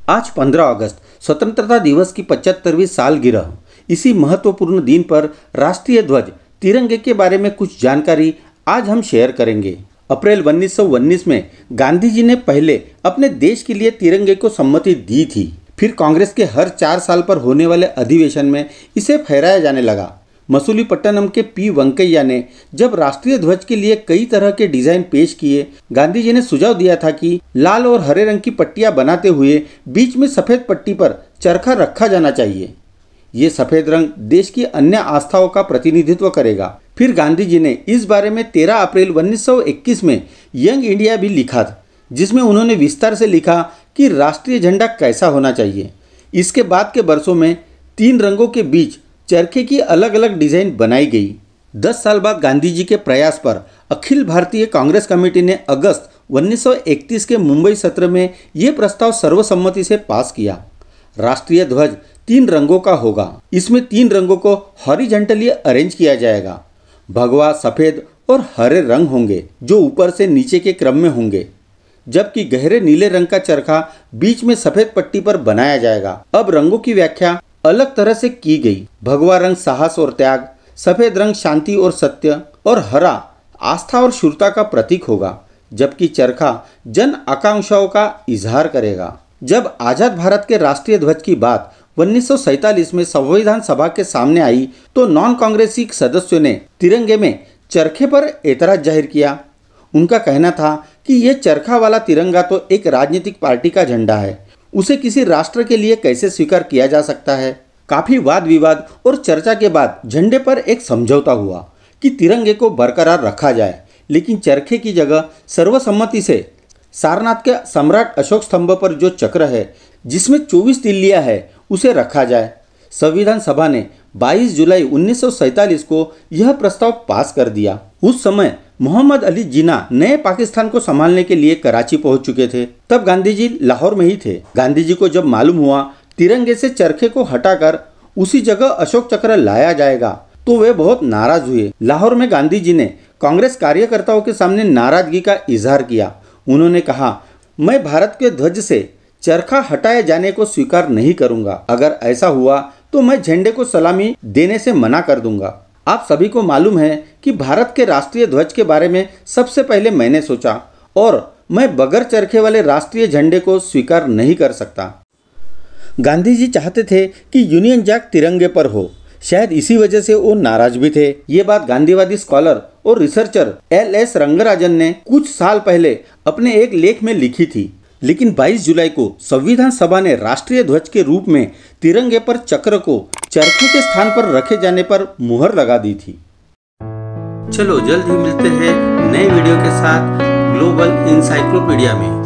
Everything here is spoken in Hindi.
आज 15 अगस्त स्वतंत्रता दिवस की 75वीं सालगिरह। इसी महत्वपूर्ण दिन पर राष्ट्रीय ध्वज तिरंगे के बारे में कुछ जानकारी आज हम शेयर करेंगे। अप्रैल 1919 में गांधी जी ने पहले अपने देश के लिए तिरंगे को सम्मति दी थी। फिर कांग्रेस के हर 4 साल पर होने वाले अधिवेशन में इसे फहराया जाने लगा। मसूलीपट्टनम के पी वेंकैया ने जब राष्ट्रीय ध्वज के लिए कई तरह के डिजाइन पेश किए, गांधी जी ने सुझाव दिया था कि लाल और हरे रंग की पट्टियां बनाते हुए बीच में सफेद पट्टी पर चरखा रखा जाना चाहिए। ये सफेद रंग देश की अन्य आस्थाओं का प्रतिनिधित्व करेगा। फिर गांधी जी ने इस बारे में 13 अप्रैल 1921 में यंग इंडिया भी लिखा था, जिसमें उन्होंने विस्तार से लिखा कि राष्ट्रीय झंडा कैसा होना चाहिए। इसके बाद के वर्षों में 3 रंगों के बीच चरखे की अलग अलग डिजाइन बनाई गई। 10 साल बाद गांधी जी के प्रयास पर अखिल भारतीय कांग्रेस कमेटी ने अगस्त 1931 के मुंबई सत्र में ये प्रस्ताव सर्वसम्मति से पास किया। राष्ट्रीय ध्वज 3 रंगों का होगा। इसमें 3 रंगों को हॉरिजॉन्टली अरेंज किया जाएगा। भगवा, सफेद और हरे रंग होंगे जो ऊपर से नीचे के क्रम में होंगे, जबकि गहरे नीले रंग का चरखा बीच में सफेद पट्टी पर बनाया जाएगा। अब रंगों की व्याख्या अलग तरह से की गई। भगवा रंग साहस और त्याग, सफेद रंग शांति और सत्य और हरा आस्था और शूरता का प्रतीक होगा, जबकि चरखा जन आकांक्षाओं का इजहार करेगा। जब आजाद भारत के राष्ट्रीय ध्वज की बात 1947 में संविधान सभा के सामने आई तो नॉन कांग्रेसी सदस्यों ने तिरंगे में चरखे पर एतराज जाहिर किया। उनका कहना था कि यह चरखा वाला तिरंगा तो एक राजनीतिक पार्टी का झंडा है, उसे किसी राष्ट्र के लिए कैसे स्वीकार किया जा सकता है। काफी वाद विवाद और चर्चा के बाद झंडे पर एक समझौता हुआ कि तिरंगे को बरकरार रखा जाए, लेकिन चरखे की जगह सर्वसम्मति से सारनाथ के सम्राट अशोक स्तंभ पर जो चक्र है जिसमें 24 तिल्लियां है, उसे रखा जाए। संविधान सभा ने 22 जुलाई 1947 को यह प्रस्ताव पास कर दिया। उस समय मोहम्मद अली जिन्ना नए पाकिस्तान को संभालने के लिए कराची पहुंच चुके थे। तब गांधी जी लाहौर में ही थे। गांधी जी को जब मालूम हुआ तिरंगे से चरखे को हटाकर उसी जगह अशोक चक्र लाया जाएगा तो वे बहुत नाराज हुए। लाहौर में गांधी जी ने कांग्रेस कार्यकर्ताओं के सामने नाराजगी का इजहार किया। उन्होंने कहा, मैं भारत के ध्वज से चरखा हटाए जाने को स्वीकार नहीं करूंगा। अगर ऐसा हुआ तो मैं झंडे को सलामी देने से मना कर दूंगा। आप सभी को मालूम है कि भारत के राष्ट्रीय ध्वज के बारे में सबसे पहले मैंने सोचा और मैं बगैर चरखे वाले राष्ट्रीय झंडे को स्वीकार नहीं कर सकता। गांधी जी चाहते थे कि यूनियन जैक तिरंगे पर हो। शायद इसी वजह से वो नाराज भी थे। ये बात गांधीवादी स्कॉलर और रिसर्चर LS रंगराजन ने कुछ साल पहले अपने एक लेख में लिखी थी। लेकिन 22 जुलाई को संविधान सभा ने राष्ट्रीय ध्वज के रूप में तिरंगे पर चक्र को चरखे के स्थान पर रखे जाने पर मुहर लगा दी थी। चलो जल्द ही मिलते हैं नए वीडियो के साथ ग्लोबल इंसाइक्लोपीडिया में।